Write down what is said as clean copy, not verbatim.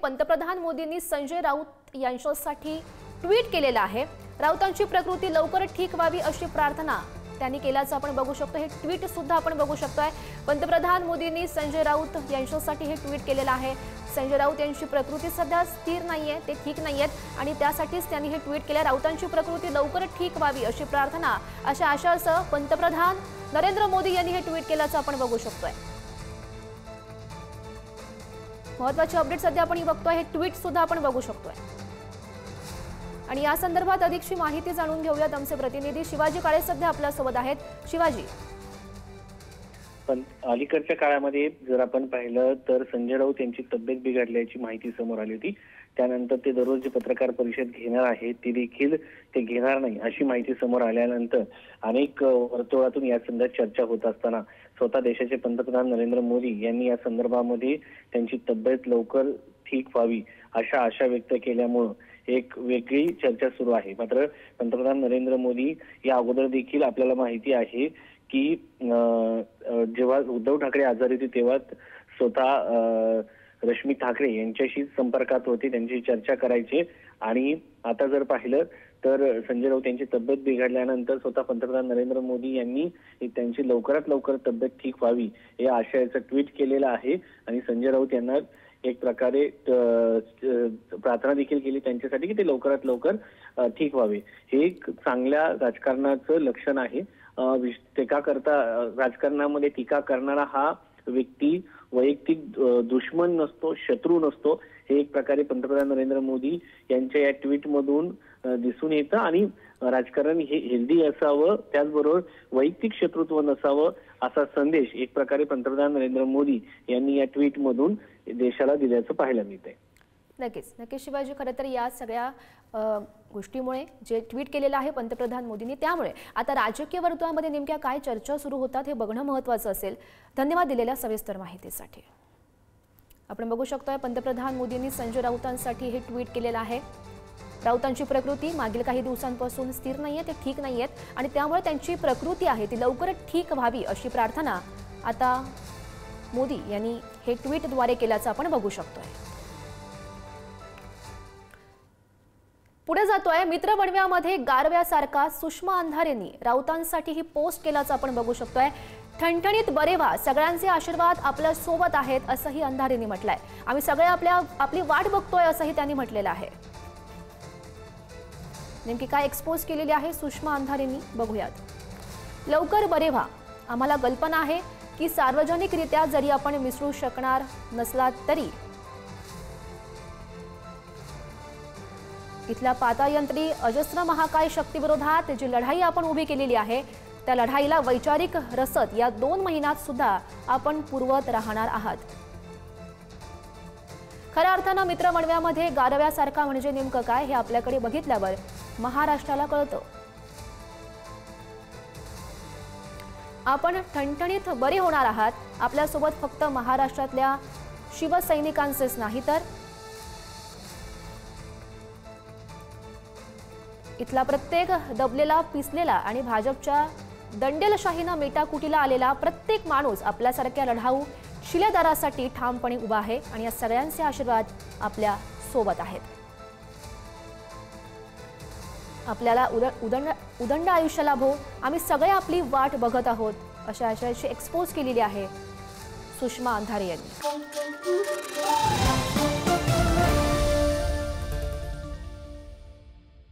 पंतप्रधान मोदींनी संजय राऊत यांच्यासाठी ट्विट केलेलं आहे। राऊतांची प्रकृती लवकर ठीक व्हावी अशी प्रार्थना त्यांनी केल्याचं आपण बघू शकतो। हे ट्विट सुद्धा आपण बघू शकतोय। पंतप्रधान मोदींनी संजय राऊत यांच्यासाठी हे ट्विट केलेलं आहे। संजय राऊत यांची प्रकृती सध्या स्थिर नाहीये, ते ठीक नाहीयेत आणि त्यासाठीच त्यांनी हे ट्विट केलं। राऊतांची प्रकृती लवकर ठीक व्हावी अशी प्रार्थना अशा आशासह पंतप्रधान नरेंद्र मोदी यांनी हे ट्विट केल्याचं आपण बघू शकतोय। महत्त्वाची अपडेट सध्या आपण बघतोय, हे ट्विट सुद्धा आपण बघू शकतोय आणि या संदर्भात अधिकची माहिती जाणून घेऊयात। आमचे प्रतिनिधी शिवाजी काळे सध्या आपल्या सोबत आहेत। शिवाजी, पण अलीकडच्या काळामध्ये जर आपण पाहिलं तर संजय राऊत यांची तब्येत बिघडल्याची माहिती समोर आली होती। त्यानंतर ते दररोज जी पत्रकार परिषद घेणार आहे ती देखील ते घेणार नाही अशी माहिती समोर आल्यानंतर अनेक वर्तुळातून या संदर्भात चर्चा होत असताना स्वतः देशाचे पंतप्रधान नरेंद्र मोदी यांनी या संदर्भामध्ये त्यांची तब्येत लवकर ठीक व्हावी अशा आशा व्यक्त केल्यामुळे एक वेगळी चर्चा सुरू आहे। मात्र पंतप्रधान नरेंद्र मोदी या अगोदर देखील आपल्याला माहिती आहे की जेव्हा उद्धव ठाकरे आजारी होते तेव्हा स्वतः रश्मी ठाकरे यांच्याशी संपर्कात होते, त्यांची चर्चा करायचे आणि आता जर पाहिलं तर संजय राऊत यांची तब्येत बिघडल्यानंतर स्वतः पंतप्रधान नरेंद्र मोदी यांनी त्यांची लवकरात लवकर तब्येत ठीक व्हावी या आशयाचं ट्विट केलेलं आहे आणि संजय राऊत यांना एक प्रकारे प्रार्थना देखील केली त्यांच्यासाठी की ते लवकरात लवकर ठीक व्हावे। हे एक चांगल्या राजकारणाचं लक्षण आहे। टीका करता राजकारणामध्ये टीका करणारा हा व्यक्ती वैयक्तिक दुश्मन नसतो, शत्रू नसतो। हे एक प्रकारे पंतप्रधान नरेंद्र मोदी यांच्या या ट्विट मधून दिसून येतं आणि राजकारण हे हेल्दी असावं, त्याचबरोबर वैयक्तिक शत्रुत्व नसावं असा संदेश एक प्रकारे पंतप्रधान नरेंद्र मोदी यांनी या ट्विट मधून देशाला दिल्याचं पाहायला मिळतंय। नक्कीच शिवाजी, खरं तर या सगळ्या गोष्टीमुळे जे ट्विट केलेलं आहे पंतप्रधान मोदींनी त्यामुळे आता राजकीय वर्तुळामध्ये नेमक्या काय चर्चा सुरू होतात हे बघणं महत्त्वाचं असेल। धन्यवाद दिलेल्या सविस्तर माहितीसाठी। आपण बघू शकतोय पंतप्रधान मोदींनी संजय राऊतांसाठी हे ट्विट केलेलं आहे। राऊतांची प्रकृती मागील काही दिवसांपासून स्थिर नाहीये, ते ठीक नाहीयेत आणि त्यामुळे त्यांची प्रकृती आहे ती लवकरच ठीक व्हावी अशी प्रार्थना आता मोदी यांनी हे ट्विटद्वारे केल्याचं आपण बघू शकतोय। पुढे जातोय, मित्रमंडळामध्ये गारव्यासारखा सुषमा अंधारेंनी राऊतांसाठी ही पोस्ट केल्याचं आपण बघू शकतोय। ठणठणीत बरे व्हा, सगळ्यांचे आशीर्वाद आपल्या सोबत आहेत असंही अंधारेंनी म्हटलंय। आम्ही सगळे आपली वाट बघतोय असंही त्यांनी म्हटलेलं आहे। नेमकी काय एक्सपोज केलेली आहे सुषमा अंधारेंनी बघूयात। लवकर बरे व्हा, आम्हाला कल्पना आहे की सार्वजनिकरित्या जरी आपण मिसळू शकणार नसला तरी इथल्या पातायंत्री अजस्र महाकाय शक्तीविरोधात जी लढाई आपण उभी केलेली आहे त्या लढाईला वैचारिक रसद या 2 महिन्यात सुद्धा आपण पुरवत राहणार आहात। खऱ्या अर्थानं मित्रमंडळामध्ये गारव्यासारखा म्हणजे नेमकं काय हे आपल्याकडे बघितल्यावर महाराष्ट्राला कळतं। आपण ठणठणीत बरे होणार आहात। आपल्यासोबत फक्त महाराष्ट्रातल्या शिवसैनिकांचेच नाही तर इथला प्रत्येक दबलेला, पिसलेला आणि भाजपच्या दंडेलशाहीनं मेटाकुटीला आलेला प्रत्येक माणूस आपल्यासारख्या लढाऊ शिलेदारासाठी ठामपणे उभा आहे आणि या सगळ्यांचे आशीर्वाद आपल्या सोबत आहेत। आपल्याला उदंड आयुष्य लाभो, आम्ही सगळे आपली वाट बघत आहोत अशा आशयाची एक्सपोज केलेली आहे सुषमा अंधारे यांनी।